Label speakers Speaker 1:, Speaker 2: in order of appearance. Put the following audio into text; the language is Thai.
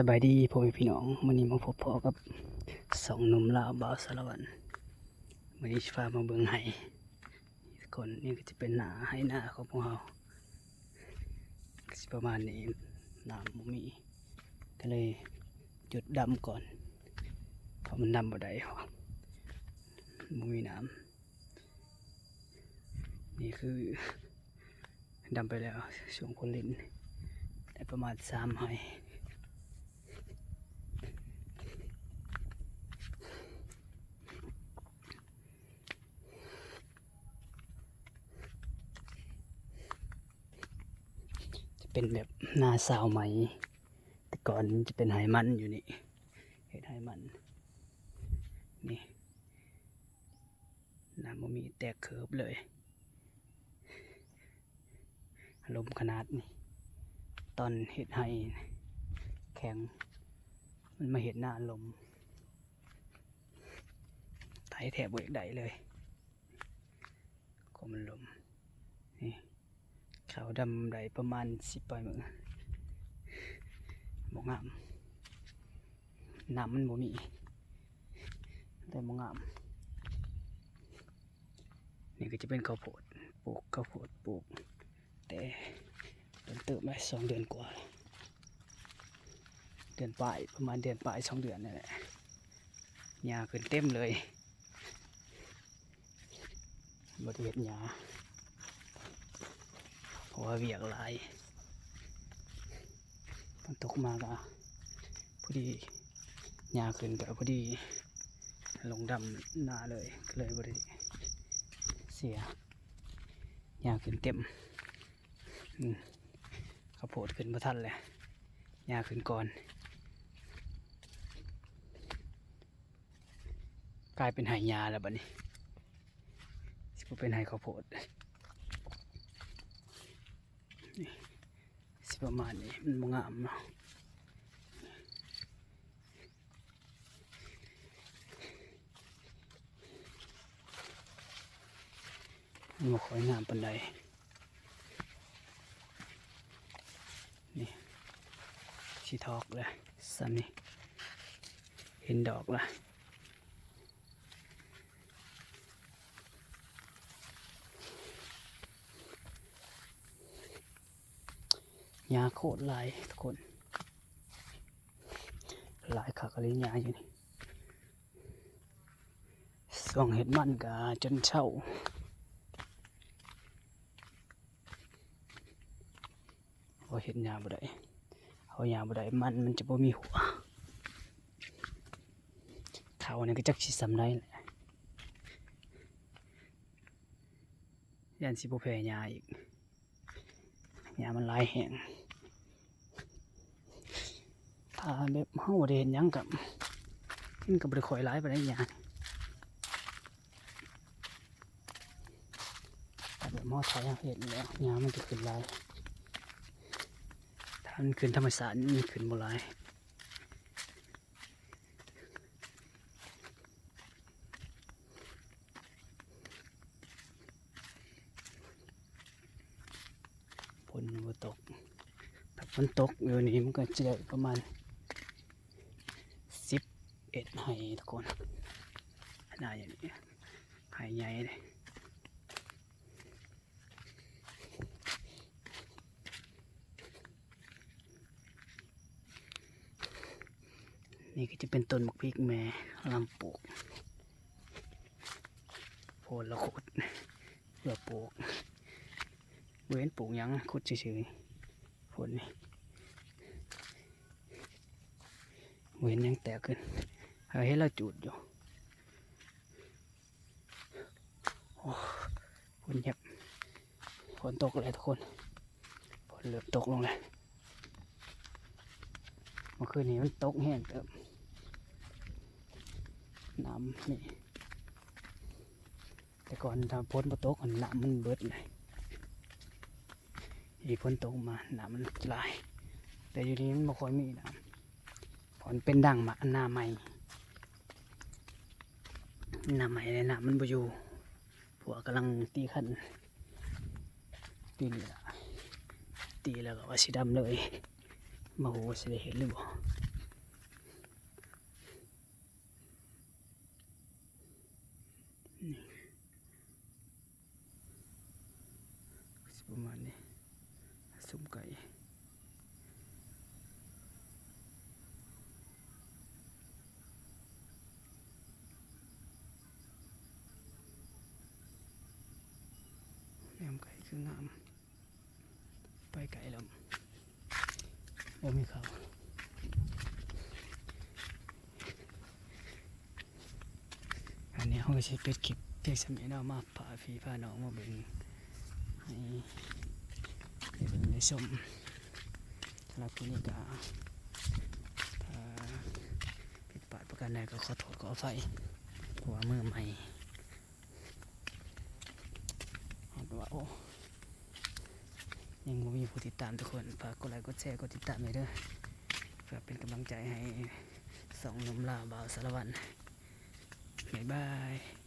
Speaker 1: สบายดีพ่อแม่พี่น้องมื้อนี้มาพบพ่อกับสองหนุ่มลาวบ่าวสารวัตรมื้อนี้สิพามาเบิ่งไห้ก่อนนี่ก็จะเป็นไห้นาของพวกเราสิประมาณนี้น้ำบ่มีก็เลยจุดดำก่อนเพราะมันดำบ่ได้บ่มีน้ำนี่คือดำไปแล้วช่วงคนลิ้นได้ประมาณ3ไห้เป็นแบบนาสาวไหมแต่ก่อนจะเป็นไหมันอยู่นี่เห็ดไหมันนี่น้ำมันมีแตกเคิบเลยลมขนาดนี่ตอนเห็ดไหแข็งมันมาเห็ดหน้าลมไถแถบเวกใดเลยก็มันลมนี่ขาวดำใดประมาณ10 ปลายมือบ่งามน้ำมันบ่มีแต่บ่งามนี่ก็จะเป็นข้าวโพดปลูกข้าวโพดปลูกแต่ต้นเติบมา2 เดือนกว่าเดือนปลายประมาณเดือนปลาย2 เดือนนั่นแหละหญ้าขึ้นเต็มเลยบ่ได้เฮ็ดหญ้าเพราะว่าเวียกหลายฝนตกมาก็พอดีหญ้าขึ้นก็พอดีลงดำนาเลยก็เลยบ่ได้เสียหญ้าขึ้นเต็มข้าวโพดขึ้นบ่ทันเลยหญ้าขึ้นก่อนกลายเป็นไหหญ้าแล้วบัดนี้สิบ่เป็นไหข้าวโพดสิประมาณนี้มันบ่งามเนาะมันบ่ค่อยงามปานใดนี่สิทอกเลยซ้ำนี่เห็นดอกละหญ้าโคตรหลายทุกคนหลายคักอะไรหญ้าอยู่นี่ส่วงเห็ดมันก็จนเช่าพอเห็ดหญ้าบ่ได้เอาหญ้าบ่ได้มันจะบ่มีหัวเท่านี้ก็จักสิสำไรแหละยันสิบ่แพ้หญ้าอีกหญ้ามันหลายแห้งถ้าแบบเฮาบ่ได้เห็นหยังกับมันก็บ่ได้ค่อยหลายปานใดหญ้าแต่แบบเฮาไถเห็นแล้วหญ้ามันจะขึ้นหลายถ้ามันขึ้นธรรมชาติมันขึ้นบ่หลายฝนบ่ตกถ้าฝนตกอยู่นี่มันก็จะได้ประมาณ11ไห้ทุกคนหน้าอย่างนี้ไห้ใหญ่เลยนี่ก็จะเป็นต้นมะพริกแม่ลำปลูกโพดละขุดเพื่อปลูกเว้นปลูกยังขุดเฉยๆผลนี่เว้นยังแตกขึ้นเอาให้เราจุดอยู่โอ้ฝนเงียบฝนตกเลยทุกคนฝนเริ่มตกลงเลยเมื่อคืนนี้มันตกแห้งเติมน้ำนี่แต่ก่อนถ้าฝนมาตกน้ำมันเบิดเลยอีฝนตกมาน้ำมันไหลแต่อยู่นี้มันไม่ค่อยมีน้ำฝนเป็นดังมาหน้าใหม่เลยน้ำมันบ่อยู่ผัวกำลังตีขันตีนี่ละตีแล้วก็ว่าสีดำเลยมาโหสิได้เห็นหรือบ่ ประมาณนี้สุ่มไก่แนมไก่คืองามไปไก่แล้วโอ้มีเขาอันนี้เขาก็ใช้เป็ดคลิปเพียงสมัยเนาะมาพาพี่พาน้องมาเบิ่งให้เป็นในชมสำหรับที่นี่ก็ถ้าผิดพลาดประการใดก็ขอโทษขออภัยเพราะว่ามือใหม่เห็นว่าโอ้ยังบ่มีผู้ติดตามทุกคนฝากกดไลค์กดแชร์กดติดตามให้เด้อเพื่อเป็นกำลังใจให้สองหนุ่มลาวบ่าวสารวัตรบ๊ายบาย